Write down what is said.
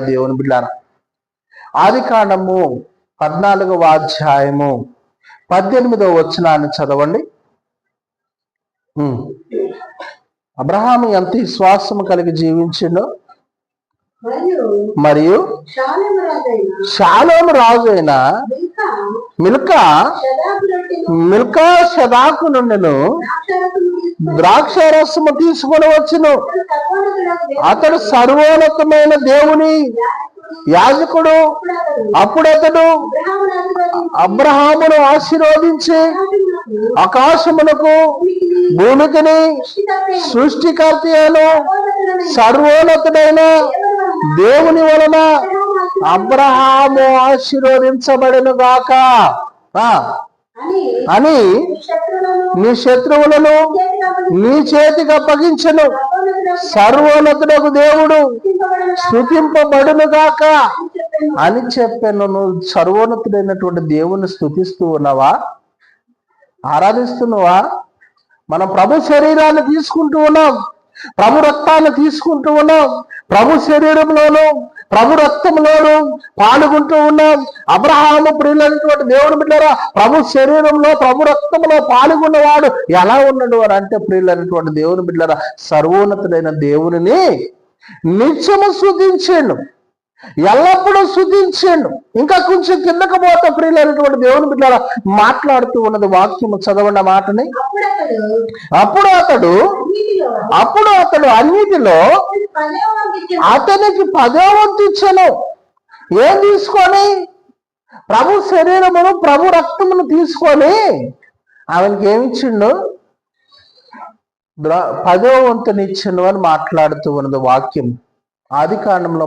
దేవుని బిడ్డారా. ఆదికాండము 14వ అధ్యాయము 18వ వచనాన్ని చదవండి. అబ్రహాము ఎంత విశ్వాసము కలిగి జీవించిండో, మరియు షాలోము రాజు అయిన మిల్కా షదాకు నుండి ద్రాక్ష రసము తీసుకొని వచ్చును. అతడు సర్వోన్నతమైన దేవుని యాజకుడు. అప్పుడు అతడు అబ్రహామును ఆశీర్వదించి ఆకాశమునకు భూమికిని సృష్టికర్త అయిన సర్వోన్నతుడైన దేవుని వలన అబ్రహాము ఆశీర్వదించబడెను గాక అని నీ శత్రువులను నీ చేతికి అప్పగించెను. సర్వోన్నతుడకు దేవుడు స్తుతింపబడును గాక అని చెప్పాను. నువ్వు సర్వోన్నతుడైనటువంటి దేవుని స్తుతిస్తూ ఉన్నావా? ఆరాధిస్తున్నావా? మనం ప్రభు శరీరాన్ని తీసుకుంటూ ఉన్నాం, ప్రభు రక్తాన్ని తీసుకుంటూ ఉన్నాం, ప్రభు శరీరంలోను ప్రభు రక్తంలోను పాల్గొంటూ ఉన్నాం. అబ్రహాము ప్రియులైనటువంటి దేవుని బిడ్డలారా, ప్రభు శరీరంలో ప్రభు రక్తంలో పాల్గొన్నవాడు ఎలా ఉన్నాడు అని అంటే, ప్రియులైనటువంటి దేవుని బిడ్డలారా, సర్వోన్నతుడైన దేవునిని నిత్యము స్తుతించాడు, ఎల్లప్పుడూ స్తుతించాడు. ఇంకా కొంచెం కిందకు పోతే ప్రియులైనటువంటి దేవుని బిడ్డలారా మాట్లాడుతూ ఉన్నది వాక్యము. చదవండి మాటని. అప్పుడు అతడు అన్నిటిలో అతనికి 10వ వంతు ఇచ్చాను. ఏం తీసుకొని? ప్రభు శరీరమును ప్రభు రక్తమును తీసుకొని ఆమెకి ఏమిచ్చిండు? 10వ వంతుని ఇచ్చిండు అని మాట్లాడుతూ ఉన్నది వాక్యం. ఆదికాండంలో